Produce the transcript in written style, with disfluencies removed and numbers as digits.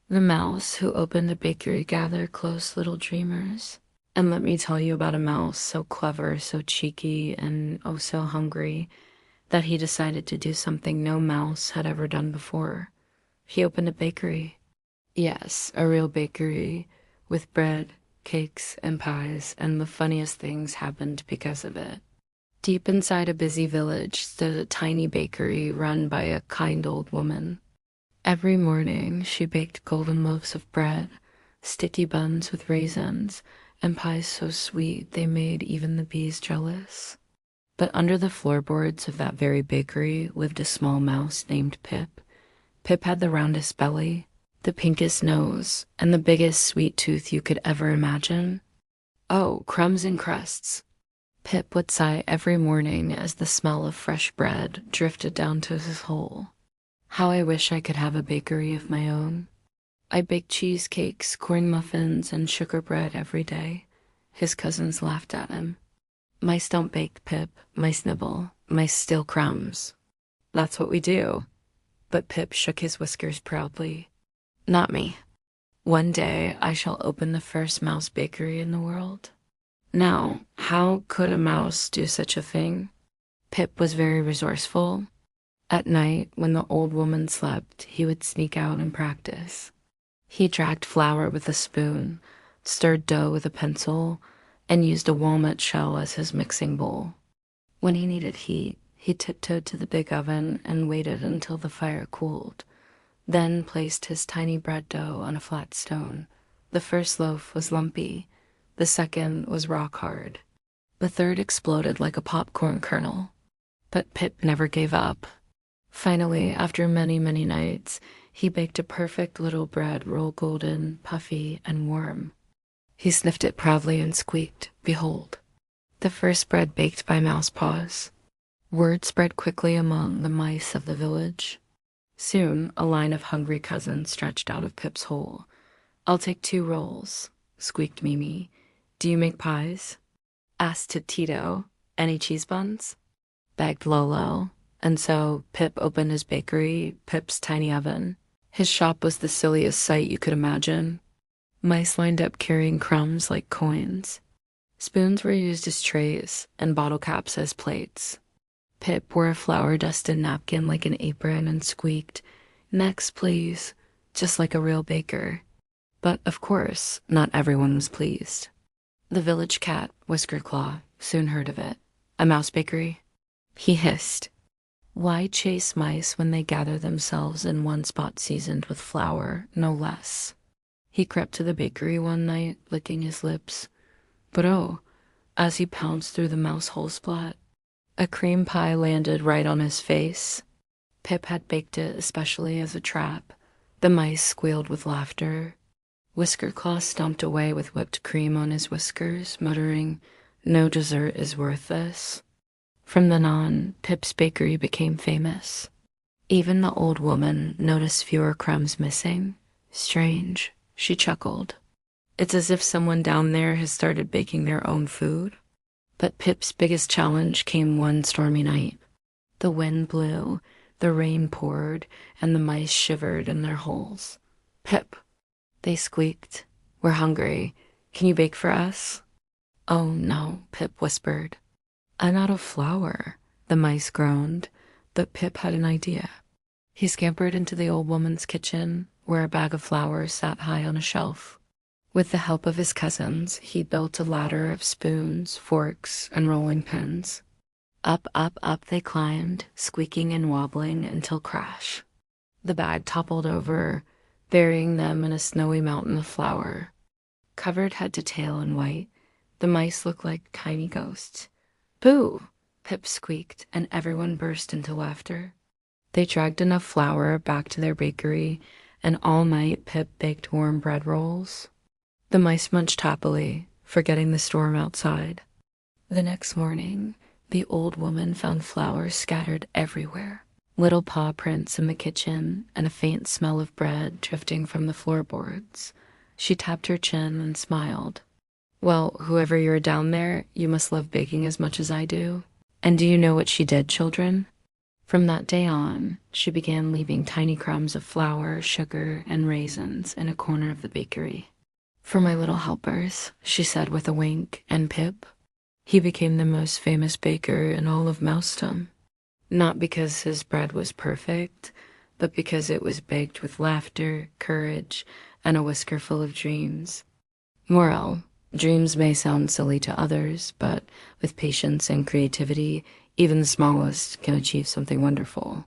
The mouse who opened a bakery gathered close little dreamers. And let me tell you about a mouse so clever, so cheeky, and oh so hungry that he decided to do something no mouse had ever done before. He opened a bakery. Yes, a real bakery with bread, cakes, and pies, and the funniest things happened because of it. Deep inside a busy village stood a tiny bakery run by a kind old woman. Every morning she baked golden loaves of bread, sticky buns with raisins, and pies so sweet they made even the bees jealous. But under the floorboards of that very bakery lived a small mouse named Pip. Pip had the roundest belly, the pinkest nose, and the biggest sweet tooth you could ever imagine. Oh, crumbs and crusts! Pip would sigh every morning as the smell of fresh bread drifted down to his hole. How I wish I could have a bakery of my own. I baked cheesecakes, corn muffins, and sugar bread every day. His cousins laughed at him. Mice don't bake, Pip. Mice nibble. Mice steal crumbs. That's what we do. But Pip shook his whiskers proudly. Not me. One day I shall open the first mouse bakery in the world. Now, how could a mouse do such a thing? Pip was very resourceful. At night, when the old woman slept, he would sneak out and practice. He dragged flour with a spoon, stirred dough with a pencil, and used a walnut shell as his mixing bowl. When he needed heat, he tiptoed to the big oven and waited until the fire cooled, then placed his tiny bread dough on a flat stone. The first loaf was lumpy, the second was rock hard. The third exploded like a popcorn kernel. But Pip never gave up. Finally, after many, many nights, he baked a perfect little bread roll golden, puffy, and warm. He sniffed it proudly and squeaked, "Behold, the first bread baked by mouse paws." Word spread quickly among the mice of the village. Soon, a line of hungry cousins stretched out of Pip's hole. "I'll take 2 rolls," squeaked Mimi. "Do you make pies?" asked Tito. "Any cheese buns?" begged Lolo. And so Pip opened his bakery, Pip's tiny oven. His shop was the silliest sight you could imagine. Mice lined up carrying crumbs like coins. Spoons were used as trays and bottle caps as plates. Pip wore a flour-dusted napkin like an apron and squeaked, "Next, please," just like a real baker. But, of course, not everyone was pleased. The village cat, Whisker Claw, soon heard of it. A mouse bakery? He hissed. Why chase mice when they gather themselves in one spot seasoned with flour, no less? He crept to the bakery one night, licking his lips. But oh, as he pounced through the mouse hole splat, a cream pie landed right on his face. Pip had baked it especially as a trap. The mice squealed with laughter. Whisker Claw stomped away with whipped cream on his whiskers, muttering, "No dessert is worth this." From then on, Pip's bakery became famous. Even the old woman noticed fewer crumbs missing. Strange, she chuckled. It's as if someone down there has started baking their own food. But Pip's biggest challenge came one stormy night. The wind blew, the rain poured, and the mice shivered in their holes. "Pip," they squeaked, "we're hungry. Can you bake for us?" "Oh, no," Pip whispered. "I'm out of flour," the mice groaned, but Pip had an idea. He scampered into the old woman's kitchen, where a bag of flour sat high on a shelf. With the help of his cousins, he built a ladder of spoons, forks, and rolling pins. Up, up, up they climbed, squeaking and wobbling until crash. The bag toppled over, burying them in a snowy mountain of flour. Covered head to tail in white, the mice looked like tiny ghosts. "Boo!" Pip squeaked, and everyone burst into laughter. They dragged enough flour back to their bakery, and all night Pip baked warm bread rolls. The mice munched happily, forgetting the storm outside. The next morning, the old woman found flour scattered everywhere, little paw prints in the kitchen, and a faint smell of bread drifting from the floorboards. She tapped her chin and smiled. "Well, whoever you're down there, you must love baking as much as I do." And do you know what she did, children? From that day on, she began leaving tiny crumbs of flour, sugar, and raisins in a corner of the bakery. For my little helpers, she said with a wink, and Pip, he became the most famous baker in all of Mousedom. Not because his bread was perfect, but because it was baked with laughter, courage, and a whisker full of dreams. Moral, dreams may sound silly to others, but with patience and creativity, even the smallest can achieve something wonderful.